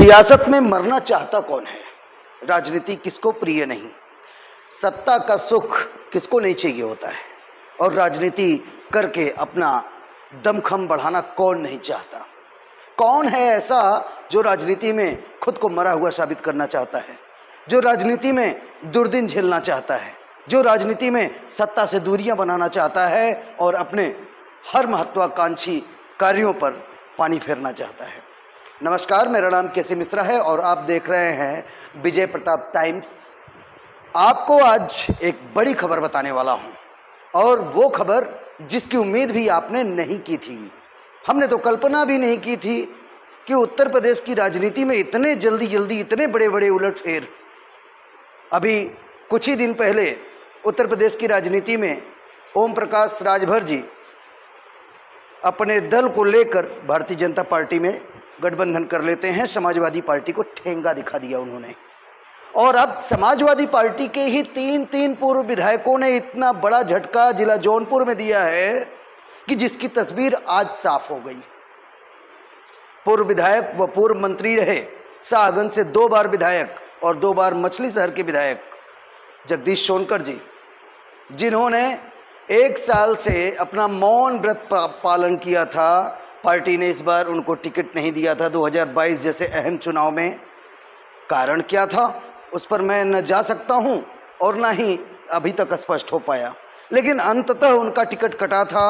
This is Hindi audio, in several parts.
सियासत में मरना चाहता कौन है? राजनीति किसको प्रिय नहीं? सत्ता का सुख किसको नहीं चाहिए होता है? और राजनीति करके अपना दमखम बढ़ाना कौन नहीं चाहता? कौन है ऐसा जो राजनीति में खुद को मरा हुआ साबित करना चाहता है, जो राजनीति में दुर्दिन झेलना चाहता है, जो राजनीति में सत्ता से दूरियां बनाना चाहता है और अपने हर महत्वाकांक्षी कार्यों पर पानी फेरना चाहता है? नमस्कार, मेरा नाम केसी मिश्रा है और आप देख रहे हैं विजय प्रताप टाइम्स। आपको आज एक बड़ी खबर बताने वाला हूं और वो खबर जिसकी उम्मीद भी आपने नहीं की थी। हमने तो कल्पना भी नहीं की थी कि उत्तर प्रदेश की राजनीति में इतने जल्दी इतने बड़े बड़े उलटफेर। अभी कुछ ही दिन पहले उत्तर प्रदेश की राजनीति में ओम प्रकाश राजभर जी अपने दल को लेकर भारतीय जनता पार्टी में गठबंधन कर लेते हैं। समाजवादी पार्टी को ठेंगा दिखा दिया उन्होंने और अब समाजवादी पार्टी के ही तीन पूर्व विधायकों ने इतना बड़ा झटका जिला जौनपुर में दिया है कि जिसकी तस्वीर आज साफ हो गई। पूर्व विधायक व पूर्व मंत्री रहे, शाहगंज से 2 बार विधायक और 2 बार मछली शहर के विधायक जगदीश सोनकर जी, जिन्होंने 1 साल से अपना मौन व्रत पालन किया था। पार्टी ने इस बार उनको टिकट नहीं दिया था 2022 जैसे अहम चुनाव में। कारण क्या था उस पर मैं न जा सकता हूं और ना ही अभी तक स्पष्ट हो पाया, लेकिन अंततः उनका टिकट कटा था।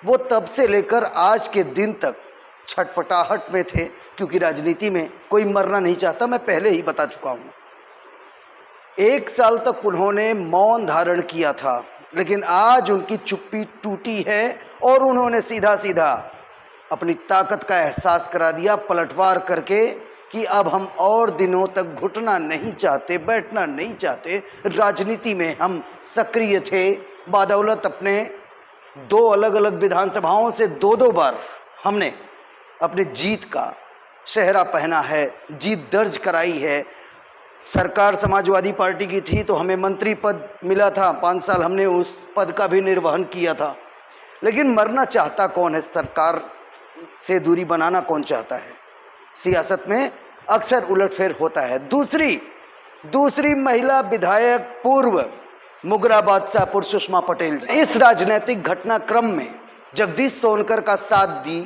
वो तब से लेकर आज के दिन तक छटपटाहट में थे, क्योंकि राजनीति में कोई मरना नहीं चाहता, मैं पहले ही बता चुका हूं। 1 साल तक उन्होंने मौन धारण किया था, लेकिन आज उनकी चुप्पी टूटी है और उन्होंने सीधा सीधा अपनी ताकत का एहसास करा दिया पलटवार करके कि अब हम और दिनों तक घुटना नहीं चाहते, बैठना नहीं चाहते। राजनीति में हम सक्रिय थे। बादौलत अपने 2 अलग अलग विधानसभाओं से 2 बार हमने अपनी जीत का सेहरा पहना है, जीत दर्ज कराई है। सरकार समाजवादी पार्टी की थी तो हमें मंत्री पद मिला था, 5 साल हमने उस पद का भी निर्वहन किया था। लेकिन मरना चाहता कौन है? सरकार से दूरी बनाना कौन चाहता है? सियासत में अक्सर उलटफेर होता है। दूसरी महिला विधायक पूर्व मुगराबाद शाहपुर सुषमा पटेल, इस राजनीतिक घटनाक्रम में जगदीश सोनकर का साथ दी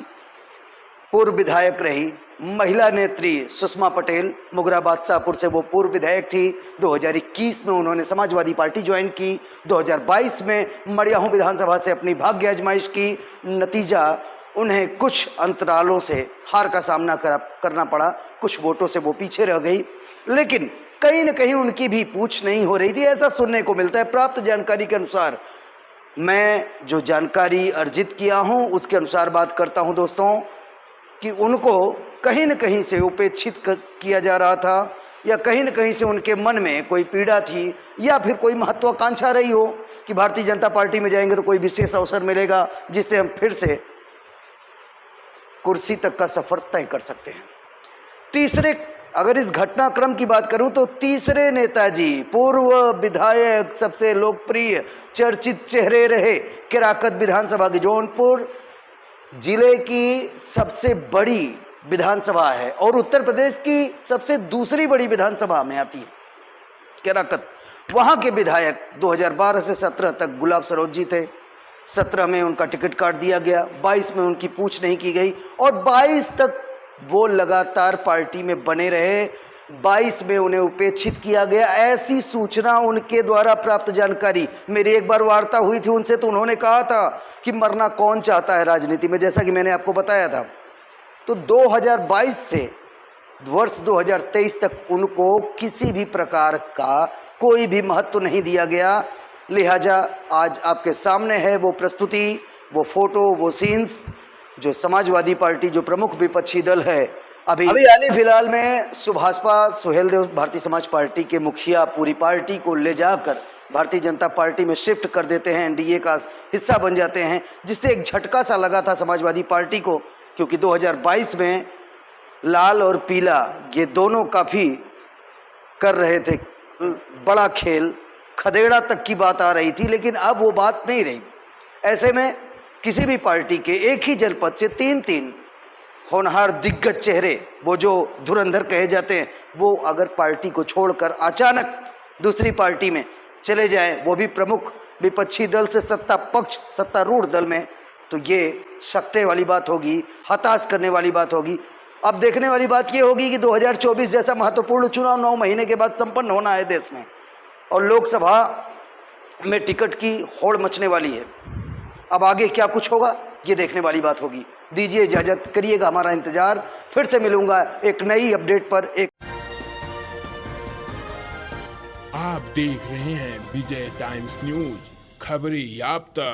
पूर्व विधायक रही महिला नेत्री सुषमा पटेल। मुगराबाद शाहपुर से वो पूर्व विधायक थी। 2021 में उन्होंने समाजवादी पार्टी ज्वाइन की। 2022 में मड़ियाहू विधानसभा से अपनी भाग्य आजमाइश की। नतीजा उन्हें कुछ अंतरालों से हार का सामना करना पड़ा, कुछ वोटों से वो पीछे रह गई, लेकिन कहीं न कहीं उनकी भी पूछ नहीं हो रही थी, ऐसा सुनने को मिलता है। प्राप्त जानकारी के अनुसार, मैं जो जानकारी अर्जित किया हूं उसके अनुसार बात करता हूं दोस्तों, कि उनको कहीं न कहीं से उपेक्षित किया जा रहा था, या कहीं न कहीं से उनके मन में कोई पीड़ा थी, या फिर कोई महत्वाकांक्षा रही हो कि भारतीय जनता पार्टी में जाएंगे तो कोई विशेष अवसर मिलेगा जिससे हम फिर से कुर्सी तक का सफर तय कर सकते हैं। तीसरे, अगर इस घटनाक्रम की बात करूं तो तीसरे नेताजी, पूर्व विधायक, सबसे लोकप्रिय चर्चित चेहरे रहे, केराकत विधानसभा की, जौनपुर जिले की सबसे बड़ी विधानसभा है और उत्तर प्रदेश की सबसे दूसरी बड़ी विधानसभा में आती है केराकत। वहां के विधायक 2012 से 17 तक गुलाब सरोज जी थे। 17 में उनका टिकट काट दिया गया, 22 में उनकी पूछ नहीं की गई और 22 तक वो लगातार पार्टी में बने रहे। 22 में उन्हें उपेक्षित किया गया, ऐसी सूचना उनके द्वारा प्राप्त जानकारी। मेरी एक बार वार्ता हुई थी उनसे, तो उन्होंने कहा था कि मरना कौन चाहता है राजनीति में, जैसा कि मैंने आपको बताया था। तो 2022 से वर्ष 2023 तक उनको किसी भी प्रकार का कोई भी महत्व नहीं दिया गया। लिहाजा आज आपके सामने है वो प्रस्तुति, वो फोटो, वो सीन्स जो समाजवादी पार्टी, जो प्रमुख विपक्षी दल है, अभी हाल ही फिलहाल में सुभाषपा सुहेलदेव भारतीय समाज पार्टी के मुखिया पूरी पार्टी को ले जाकर भारतीय जनता पार्टी में शिफ्ट कर देते हैं, एनडीए का हिस्सा बन जाते हैं, जिससे एक झटका सा लगा था समाजवादी पार्टी को, क्योंकि 2022 में लाल और पीला ये दोनों काफ़ी कर रहे थे बड़ा खेल, खदेड़ा तक की बात आ रही थी, लेकिन अब वो बात नहीं रही। ऐसे में किसी भी पार्टी के एक ही जनपद से 3-3 होनहार दिग्गज चेहरे, वो जो धुरंधर कहे जाते हैं, वो अगर पार्टी को छोड़कर अचानक दूसरी पार्टी में चले जाएं, वो भी प्रमुख विपक्षी दल से सत्ता पक्ष सत्तारूढ़ दल में, तो ये सकते वाली बात होगी, हताश करने वाली बात होगी। अब देखने वाली बात ये होगी कि 2024 जैसा महत्वपूर्ण चुनाव 9 महीने के बाद संपन्न होना है देश में, और लोकसभा में टिकट की होड़ मचने वाली है। अब आगे क्या कुछ होगा ये देखने वाली बात होगी। दीजिए इजाजत, करिएगा हमारा इंतजार। फिर से मिलूंगा एक नई अपडेट पर। आप देख रहे हैं विजय टाइम्स न्यूज, खबरें याफ्ता।